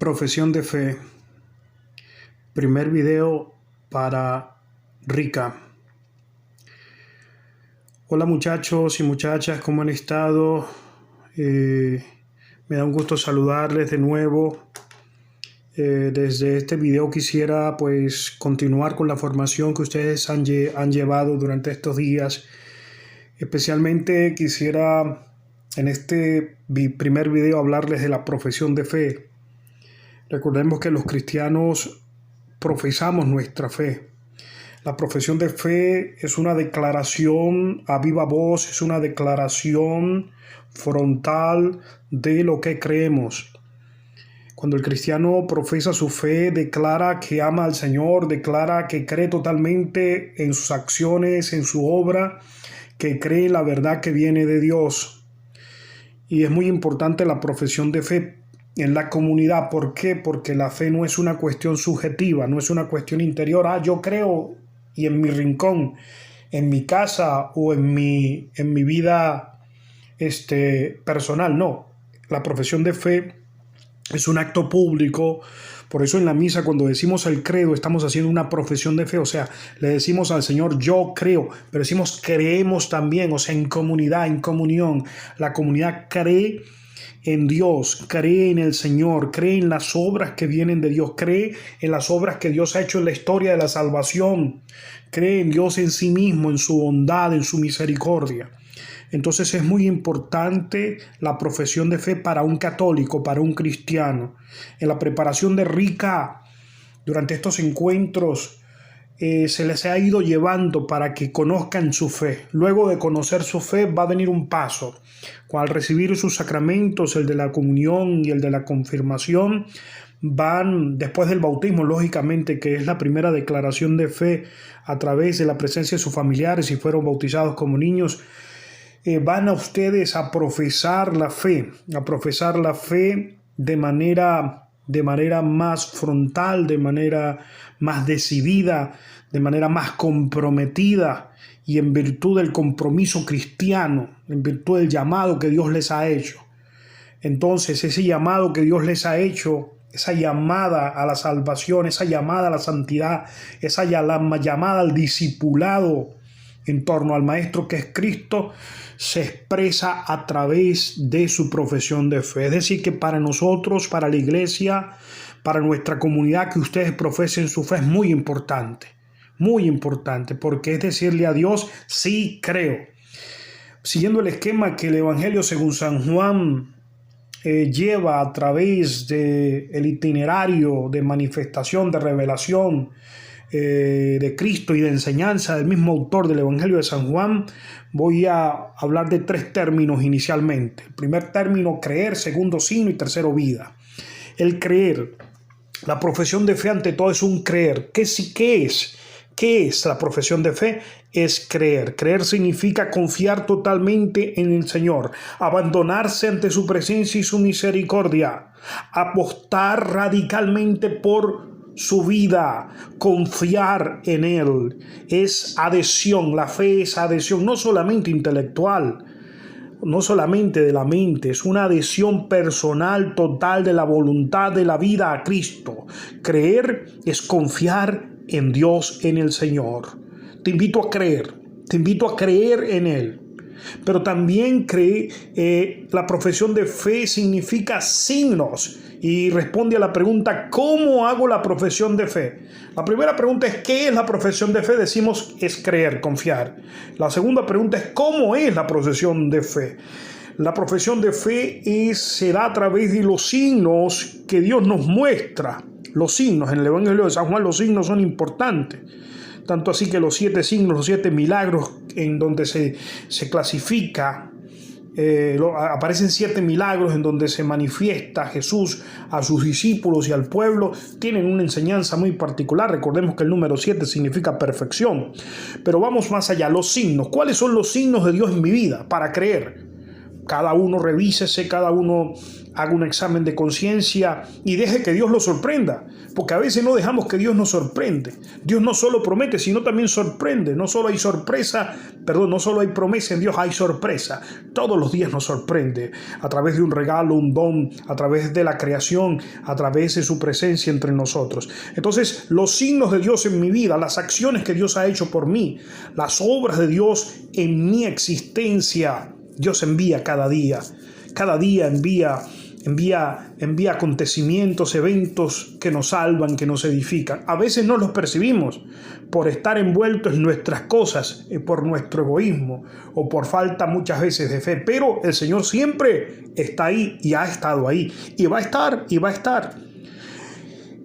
Profesión de fe. Primer video para Rica. Hola muchachos y muchachas, ¿cómo han estado? Me da un gusto saludarles de nuevo. Desde este video quisiera pues continuar con la formación que ustedes han llevado durante estos días. Especialmente quisiera en este primer video hablarles de la profesión de fe. Recordemos que los cristianos profesamos nuestra fe. La profesión de fe es una declaración a viva voz, es una declaración frontal de lo que creemos. Cuando el cristiano profesa su fe, declara que ama al Señor, declara que cree totalmente en sus acciones, en su obra, que cree en la verdad que viene de Dios. Y es muy importante la profesión de fe en la comunidad. ¿Por qué? Porque la fe no es una cuestión subjetiva, no es una cuestión interior. Yo creo y en mi rincón, en mi casa o en mi vida personal. No, la profesión de fe es un acto público. Por eso en la misa, cuando decimos el credo, estamos haciendo una profesión de fe. O sea, le decimos al Señor, yo creo, pero decimos creemos también, o sea, en comunidad, en comunión. La comunidad cree en Dios, cree en el Señor, cree en las obras que vienen de Dios, cree en las obras que Dios ha hecho en la historia de la salvación, cree en Dios en sí mismo, en su bondad, en su misericordia. Entonces es muy importante la profesión de fe para un católico, para un cristiano. En la preparación de Rica, durante estos encuentros, se les ha ido llevando para que conozcan su fe. Luego de conocer su fe va a venir un paso. Al recibir sus sacramentos, el de la comunión y el de la confirmación, van después del bautismo, lógicamente, que es la primera declaración de fe a través de la presencia de sus familiares si fueron bautizados como niños. Van a ustedes a profesar la fe de manera más frontal, de manera más decidida, de manera más comprometida y en virtud del compromiso cristiano, en virtud del llamado que Dios les ha hecho. Entonces, ese llamado que Dios les ha hecho, esa llamada a la salvación, esa llamada a la santidad, esa llamada al discipulado en torno al Maestro que es Cristo, se expresa a través de su profesión de fe. Es decir, que para nosotros, para la iglesia, para nuestra comunidad, que ustedes profesen su fe es muy importante, porque es decirle a Dios, sí creo. Siguiendo el esquema que el Evangelio según San Juan lleva a través del itinerario de manifestación, de revelación de Cristo y de enseñanza del mismo autor del Evangelio de San Juan, voy a hablar de tres términos inicialmente. El primer término, creer; segundo, signo; y tercero, vida. El creer, la profesión de fe ante todo es un creer. ¿Qué es? ¿Qué es la profesión de fe? Es creer. Creer significa confiar totalmente en el Señor, abandonarse ante su presencia y su misericordia, apostar radicalmente por su vida, confiar en Él. Es adhesión, la fe es adhesión, no solamente intelectual, no solamente de la mente, es una adhesión personal total de la voluntad de la vida a Cristo. Creer es confiar en Dios, en el Señor. Te invito a creer en Él. Pero también la profesión de fe significa signos. Y responde a la pregunta, ¿cómo hago la profesión de fe? La primera pregunta es, ¿qué es la profesión de fe? Decimos, es creer, confiar. La segunda pregunta es, ¿cómo es la profesión de fe? La profesión de fe se da a través de los signos que Dios nos muestra. Los signos, en el Evangelio de San Juan los signos son importantes. Tanto así que los 7 signos, los 7 milagros en donde se clasifica, aparecen 7 milagros en donde se manifiesta Jesús a sus discípulos y al pueblo, tienen una enseñanza muy particular. Recordemos que el número 7 significa perfección. Pero vamos más allá, los signos. ¿Cuáles son los signos de Dios en mi vida para creer? Cada uno revísese, cada uno haga un examen de conciencia y deje que Dios lo sorprenda, porque a veces no dejamos que Dios nos sorprende. Dios no solo promete, sino también sorprende. No solo hay promesa en Dios, hay sorpresa. Todos los días nos sorprende a través de un regalo, un don, a través de la creación, a través de su presencia entre nosotros. Entonces, los signos de Dios en mi vida, las acciones que Dios ha hecho por mí, las obras de Dios en mi existencia, Dios envía cada día. Cada día envía acontecimientos, eventos que nos salvan, que nos edifican. A veces no los percibimos por estar envueltos en nuestras cosas, por nuestro egoísmo o por falta muchas veces de fe. Pero el Señor siempre está ahí y ha estado ahí y va a estar y va a estar.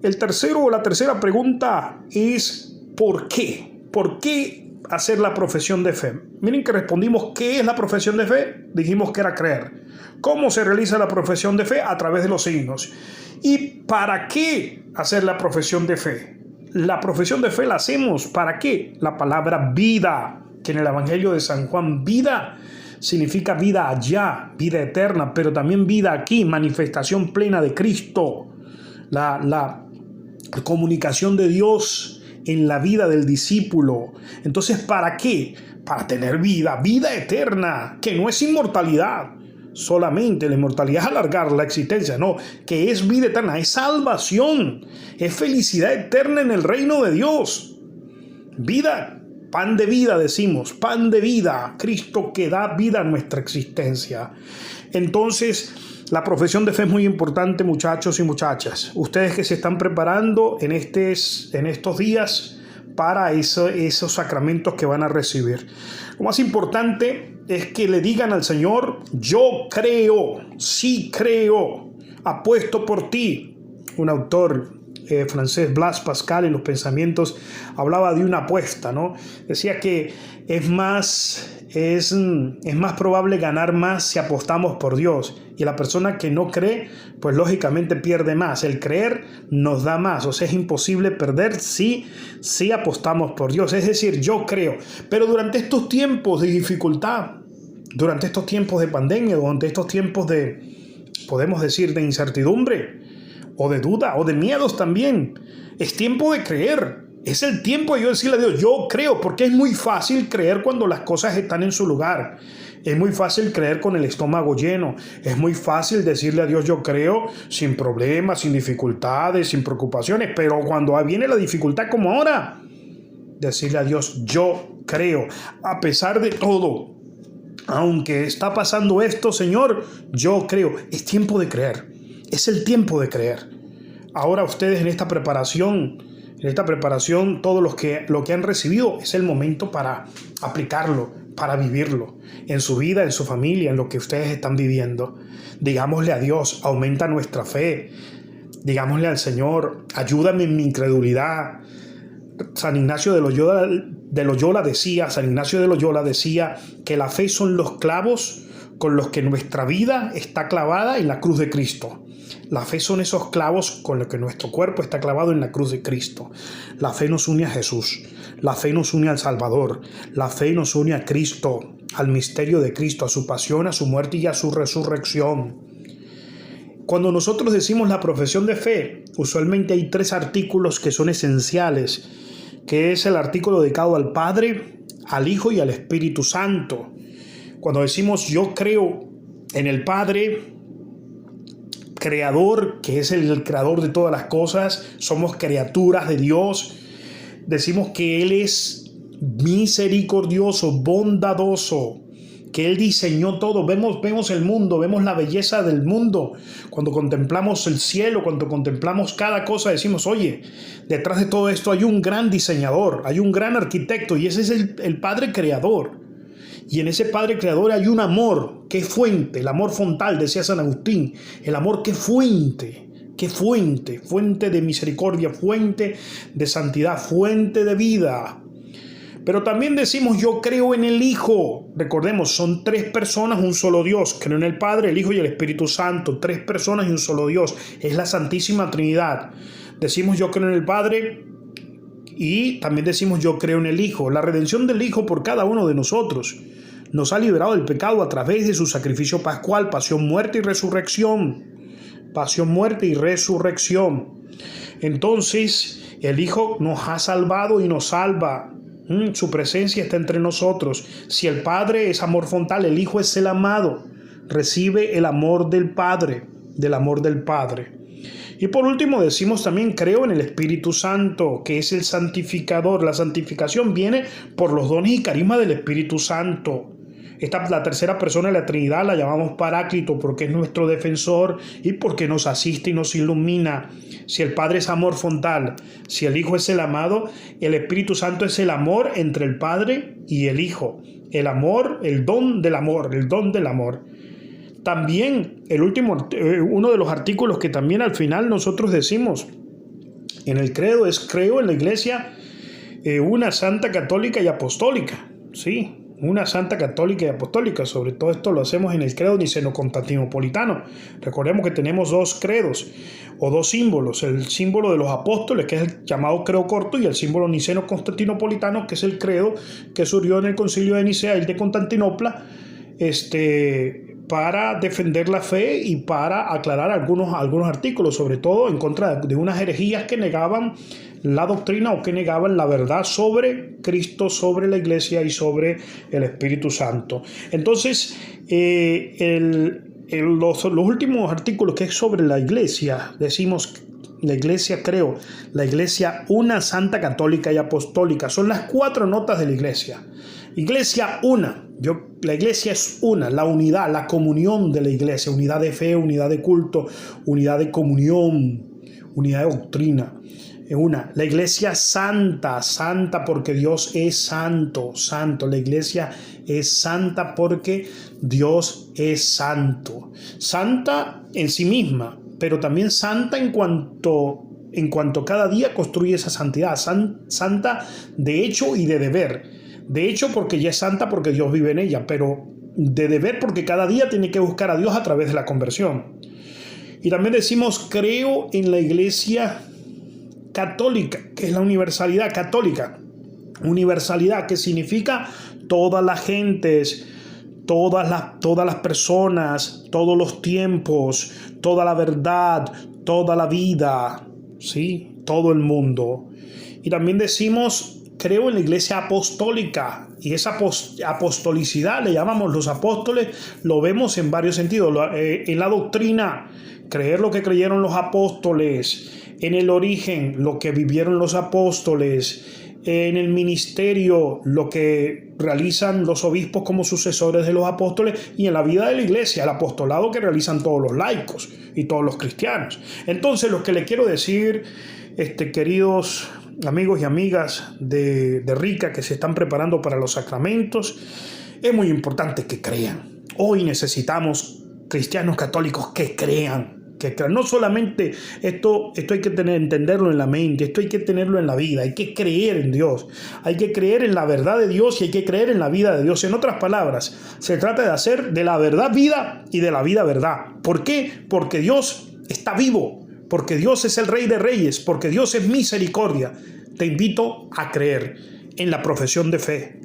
La tercera pregunta es ¿por qué? ¿Por qué hacer la profesión de fe? Miren que respondimos ¿qué es la profesión de fe? Dijimos que era creer. ¿Cómo se realiza la profesión de fe? A través de los signos. ¿Y para qué hacer la profesión de fe? La profesión de fe la hacemos ¿para qué? La palabra vida, que en el Evangelio de San Juan, vida significa vida allá, vida eterna, pero también vida aquí, manifestación plena de Cristo. La comunicación de Dios en la vida del discípulo. Entonces, ¿para qué? Para tener vida eterna, que no es inmortalidad. Solamente la inmortalidad es alargar la existencia, no, que es vida eterna, es salvación, es felicidad eterna en el reino de Dios. Vida, pan de vida decimos, pan de vida, Cristo que da vida a nuestra existencia. Entonces, la profesión de fe es muy importante, muchachos y muchachas. Ustedes que se están preparando en estos días para esos sacramentos que van a recibir. Lo más importante es que le digan al Señor, yo creo, sí creo, apuesto por ti. Un autor francés, Blaise Pascal, en los pensamientos, hablaba de una apuesta, ¿no? Decía que es más probable ganar más si apostamos por Dios. Y la persona que no cree, pues lógicamente pierde más. El creer nos da más. O sea, es imposible perder si apostamos por Dios. Es decir, yo creo. Pero durante estos tiempos de dificultad, durante estos tiempos de pandemia, durante estos tiempos podemos decir, de incertidumbre, o de duda, o de miedos también, es tiempo de creer. Es el tiempo de yo decirle a Dios, yo creo, porque es muy fácil creer cuando las cosas están en su lugar. Es muy fácil creer con el estómago lleno. Es muy fácil decirle a Dios, yo creo, sin problemas, sin dificultades, sin preocupaciones. Pero cuando viene la dificultad como ahora, decirle a Dios, yo creo, a pesar de todo. Aunque está pasando esto, Señor, yo creo. Es tiempo de creer. Es el tiempo de creer. Ahora ustedes en esta preparación, todos lo que han recibido, es el momento para aplicarlo, para vivirlo en su vida, en su familia, en lo que ustedes están viviendo. Digámosle a Dios, aumenta nuestra fe. Digámosle al Señor, ayúdame en mi incredulidad. San Ignacio de Loyola decía que la fe son los clavos con los que nuestra vida está clavada en la cruz de Cristo. La fe son esos clavos con los que nuestro cuerpo está clavado en la cruz de Cristo. La fe nos une a Jesús. La fe nos une al Salvador. La fe nos une a Cristo, al misterio de Cristo, a su pasión, a su muerte y a su resurrección. Cuando nosotros decimos la profesión de fe, usualmente hay 3 artículos que son esenciales, que es el artículo dedicado al Padre, al Hijo y al Espíritu Santo. Cuando decimos yo creo en el Padre Creador, que es el creador de todas las cosas, somos criaturas de Dios, decimos que Él es misericordioso, bondadoso, que Él diseñó todo. Vemos el mundo, vemos la belleza del mundo. Cuando contemplamos el cielo, cuando contemplamos cada cosa, decimos, oye, detrás de todo esto hay un gran diseñador, hay un gran arquitecto, y ese es el Padre Creador. Y en ese Padre Creador hay un amor que es fuente, el amor fontal, decía San Agustín, el amor que es fuente, fuente de misericordia, fuente de santidad, fuente de vida. Pero también decimos yo creo en el Hijo. Recordemos, son 3 personas, un solo Dios. Creo en el Padre, el Hijo y el Espíritu Santo. 3 personas y un solo Dios. Es la Santísima Trinidad. Decimos yo creo en el Padre y también decimos yo creo en el Hijo. La redención del Hijo por cada uno de nosotros nos ha liberado del pecado a través de su sacrificio pascual, pasión, muerte y resurrección. pasión, muerte y resurrección. Entonces, el Hijo nos ha salvado y nos salva. Su presencia está entre nosotros. Si el Padre es amor frontal, el Hijo es el amado. Recibe el amor del Padre, del amor del Padre. Y por último decimos también, creo en el Espíritu Santo, que es el santificador. La santificación viene por los dones y carismas del Espíritu Santo. La tercera persona de la Trinidad la llamamos Paráclito porque es nuestro defensor y porque nos asiste y nos ilumina. Si el Padre es amor frontal, si el Hijo es el amado, el Espíritu Santo es el amor entre el Padre y el Hijo. El amor, el don del amor, el don del amor. También uno de los artículos que también al final nosotros decimos en el credo es: creo en la Iglesia una santa, católica y apostólica. Sí, una santa, católica y apostólica. Sobre todo esto lo hacemos en el credo niceno-constantinopolitano. Recordemos que tenemos dos credos o dos símbolos: el símbolo de los apóstoles, que es el llamado credo corto, y el símbolo niceno-constantinopolitano, que es el credo que surgió en el concilio de Nicea y de Constantinopla, para defender la fe y para aclarar algunos artículos, sobre todo en contra de unas herejías que negaban la doctrina o que negaban la verdad sobre Cristo, sobre la Iglesia y sobre el Espíritu Santo. Entonces, los últimos artículos, que es sobre la Iglesia, decimos: la Iglesia, creo, la Iglesia una, santa, católica y apostólica. Son las 4 notas de la Iglesia. Iglesia una. La Iglesia es una, la unidad, la comunión de la Iglesia, unidad de fe, unidad de culto, unidad de comunión, unidad de doctrina. La Iglesia santa, santa porque Dios es santo, santo. La Iglesia es santa porque Dios es santo. Santa en sí misma, pero también santa en cuanto cada día construye esa santidad. Santa de hecho y de deber. De hecho, porque ya es santa porque Dios vive en ella, pero de deber porque cada día tiene que buscar a Dios a través de la conversión. Y también decimos: creo en la Iglesia católica, que es la universalidad católica. Universalidad, que significa todas las gentes, todas las personas, todos los tiempos, toda la verdad, toda la vida, ¿sí? Todo el mundo. Y también decimos: creo en la Iglesia apostólica, y esa apostolicidad le llamamos los apóstoles, lo vemos en varios sentidos. En la doctrina, creer lo que creyeron los apóstoles; en el origen, lo que vivieron los apóstoles; en el ministerio, lo que realizan los obispos como sucesores de los apóstoles; y en la vida de la Iglesia, el apostolado que realizan todos los laicos y todos los cristianos. Entonces, lo que le quiero decir, queridos amigos y amigas de RICA que se están preparando para los sacramentos, es muy importante que crean. Hoy necesitamos cristianos católicos que crean. No solamente esto hay que entenderlo en la mente, esto hay que tenerlo en la vida. Hay que creer en Dios, hay que creer en la verdad de Dios y hay que creer en la vida de Dios. En otras palabras, se trata de hacer de la verdad vida y de la vida verdad. ¿Por qué? Porque Dios está vivo, porque Dios es el Rey de Reyes, porque Dios es misericordia. Te invito a creer en la profesión de fe,